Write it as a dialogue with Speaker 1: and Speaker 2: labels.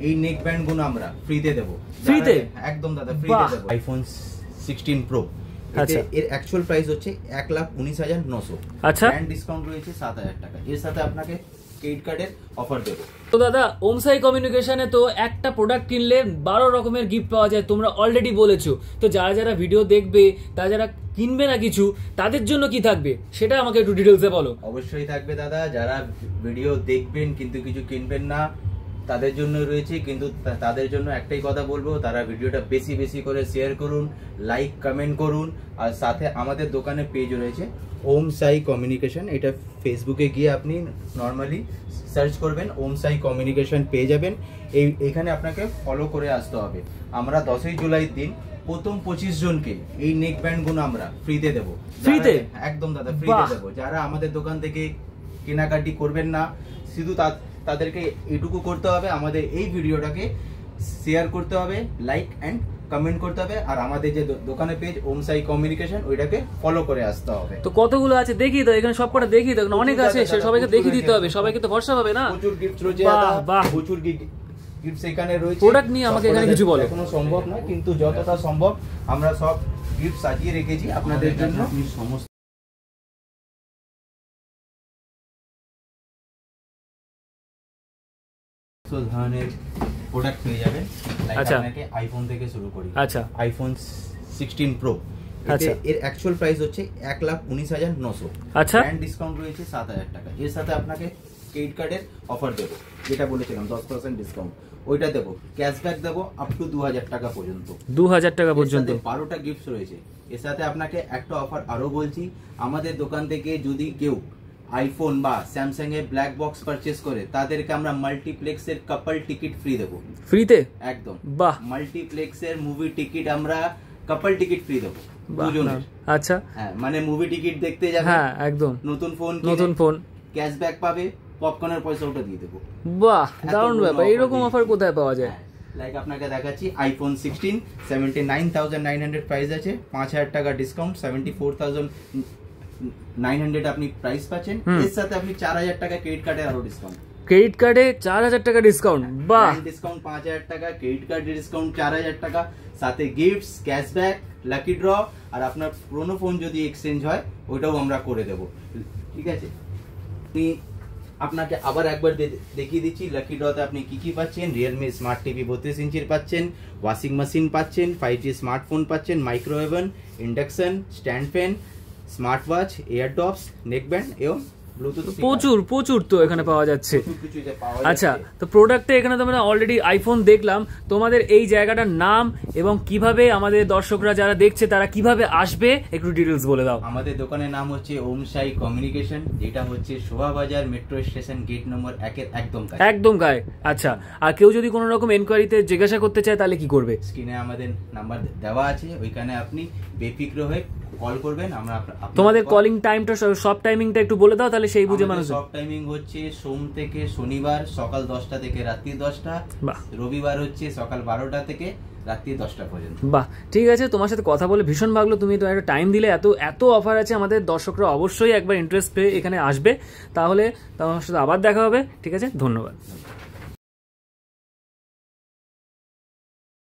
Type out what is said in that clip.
Speaker 1: এই neck band গুলো আমরা ফ্রিতে দেব।
Speaker 2: ফ্রিতে?
Speaker 1: একদম দাদা ফ্রিতে দেব। আইফোন 16 প্রো এর অ্যাকচুয়াল প্রাইস হচ্ছে 1,19,900।
Speaker 2: আচ্ছা,
Speaker 1: ব্র্যান্ড ডিসকাউন্ট রয়েছে 7,000 টাকা। এর সাথে আপনাকে ক্রেডিট কার্ডের অফার দেব।
Speaker 2: তো দাদা ওমসাই কমিউনিকেশনে তো একটা প্রোডাক্ট কিনলে 12 রকমের গিফট পাওয়া যায়, তোমরা অলরেডি বলেছো। তো যারা যারা ভিডিও দেখবে, তারা যারা কিনবে না কিছু, তাদের জন্য কি থাকবে সেটা আমাকে একটু ডিটেলসে বলো।
Speaker 1: অবশ্যই থাকবে দাদা, যারা ভিডিও দেখবেন কিন্তু কিছু কিনবেন না তাদের জন্য রয়েছে। কিন্তু তাদের জন্য একটাই কথা বলবো, তারা ভিডিওটা বেশি বেশি করে শেয়ার করুন, লাইক কমেন্ট করুন। আর সাথে আমাদের দোকানে পেজ রয়েছে ওমসাই কমিউনিকেশন, এটা ফেসবুকে গিয়ে আপনি নর্মালি সার্চ করবেন, ওমসাই কমিউনিকেশন পেয়ে যাবেন। এইখানে আপনাকে ফলো করে আসতে হবে। আমরা 10ই জুলাই দিন প্রথম 25 জনকে এই নেক ব্যান্ড গুলো আমরা ফ্রিতে দেবো।
Speaker 2: ফ্রিতে?
Speaker 1: একদম দাদা ফ্রিতে দেবো। যারা আমাদের দোকান থেকে কেনাকাটি করবেন না, শুধু তাদেরকে এটুকু করতে হবে, আমাদের এই ভিডিওটাকে শেয়ার করতে হবে, লাইক এন্ড কমেন্ট করতে হবে, আর আমাদের যে দোকানের পেজ ওমসাই কমিউনিকেশন ওইটাকে ফলো করে আসতে হবে।
Speaker 2: তো কতগুলো আছে দেখি তো, এখানে সবকটা দেখি তো, অনেক আছে, সবাইকে দেখিয়ে দিতে হবে, সবাইকে তো ভরসা হবে না।
Speaker 1: প্রচুর গিফট রয়েছে, প্রচুর গিফট এখানে রয়েছে।
Speaker 2: প্রোডাক্ট নিয়ে আমাকে এখানে কিছু বলো।
Speaker 1: এখনো সম্ভব না, কিন্তু যতটা সম্ভব আমরা সব গিফট সাজিয়ে রেখেছি আপনাদের জন্য। আপনি সমস্ত ধরনের প্রোডাক্ট পেয়ে যাবেন।
Speaker 2: আচ্ছা,
Speaker 1: আপনাকে আইফোন থেকে শুরু করি।
Speaker 2: আচ্ছা,
Speaker 1: আইফোন 16 প্রো এর অ্যাকচুয়াল প্রাইস হচ্ছে 1,19,900।
Speaker 2: আচ্ছা,
Speaker 1: ব্র্যান্ড ডিসকাউন্ট রয়েছে 7,000 টাকা। এর সাথে আপনাকে ক্রেডিট কার্ডের অফার দেবো, যেটা বলেছিলাম 10% ডিসকাউন্ট, ওইটা দেবো। ক্যাশব্যাক দেবো আপ টু 2,000 টাকা পর্যন্ত।
Speaker 2: 2,000 টাকা পর্যন্ত
Speaker 1: 12টা গিফট রয়েছে। এর সাথে আপনাকে একটা অফার আরো বলছি, আমাদের দোকান থেকে যদি কেউ আইফোন বা স্যামসাং এর ব্ল্যাক বক্স পারচেজ করে, তাদেরকে আমরা মাল্টিপ্লেক্সের কাপল টিকিট ফ্রি দেবো।
Speaker 2: ফ্রিতে?
Speaker 1: একদম।
Speaker 2: বাহ।
Speaker 1: মাল্টিপ্লেক্সের মুভি টিকিট আমরা কাপল টিকিট ফ্রি দেবো দুজনের।
Speaker 2: আচ্ছা,
Speaker 1: হ্যাঁ, মানে মুভি টিকিট দেখতে যাবে,
Speaker 2: হ্যাঁ একদম,
Speaker 1: নতুন ফোন ক্যাশব্যাক পাবে, পপকর্নের পয়সা ওটা দিয়ে দেবো।
Speaker 2: বাহ, দারুণ ব্যাপার। এরকম অফার কোথায় পাওয়া যায়?
Speaker 1: লাইক আপনাকে দেখাচ্ছি, আইফোন 16 79,900 প্রাইস আছে, 5,000 টাকা ডিসকাউন্ট, 74,900 আপনি প্রাইস পাচ্ছেন। এর সাথে আপনি 4,000 টাকা ক্রেডিট কার্ডে আরো ডিসকাউন্ট।
Speaker 2: ক্রেডিট কার্ডে 4,000 টাকা ডিসকাউন্ট? বাহ,
Speaker 1: ডিসকাউন্ট 5,000 টাকা, ক্রেডিট কার্ডে ডিসকাউন্ট 4,000 টাকা, সাথে গিফটস, ক্যাশব্যাক, লাকি ড্র, আর আপনার পুরনো ফোন যদি এক্সচেঞ্জ হয় ওটাও আমরা করে দেব। ঠিক আছে, আপনাকে আবার একবার দেখিয়ে দিচ্ছি লাকি ড্রতে আপনি কি কি পাচ্ছেন। রিয়েলমি স্মার্ট টিভি 32 ইঞ্চির পাচ্ছেন, ওয়াশিং মেশিন পাচ্ছেন, 5G স্মার্টফোন পাচ্ছেন, microwave oven, induction, stand fan, smart watch, Airdopes, neckband এবং ব্লুটুথ।
Speaker 2: প্রচুর তো এখানে পাওয়া যাচ্ছে। আচ্ছা, তো প্রোডাক্টে এখানে তোমরা অলরেডি আইফোন দেখলাম, তোমাদের এই জায়গাটার নাম এবং কিভাবে আমাদের দর্শকরা যারা দেখছে তারা কিভাবে আসবে একটু ডিটেলস বলে দাও।
Speaker 1: আমাদের দোকানের নাম হচ্ছে ওমসাই কমিউনিকেশন, যেটা হচ্ছে Shobhabazar metro station gate number 1 এর একদম গায়ে। আচ্ছা, আর কেউ যদি কোনো রকম এনকোয়ারিতে জিজ্ঞাসা করতে চায় তাহলে কি করবে? স্ক্রিনে আমাদের নাম্বার দেওয়া আছে, ওইখানে আপনি বেফিক্র হয়ে কল করবেন। আমরা তোমাদের কলিং টাইমটা, সব টাইমিংটা একটু বলে দাও, তাহলে সেই বুঝে মানুষ। সব টাইমিং হচ্ছে সোম থেকে শনিবার সকাল 10টা থেকে রাত্রি 10টা, রবিবার হচ্ছে সকাল 12টা থেকে রাত্রি 10টা পর্যন্ত। বাহ, ঠিক আছে, তোমার সাথে কথা বলে ভীষণ ভালো লাগলো। তুমি তো একটা টাইম দিলে, এত অফার আছে, আমাদের দর্শকরা অবশ্যই একবার ইন্টারেস্ট পেয়ে এখানে আসবে। তাহলে তোমার সাথে আবার দেখা হবে। ঠিক আছে, ধন্যবাদ।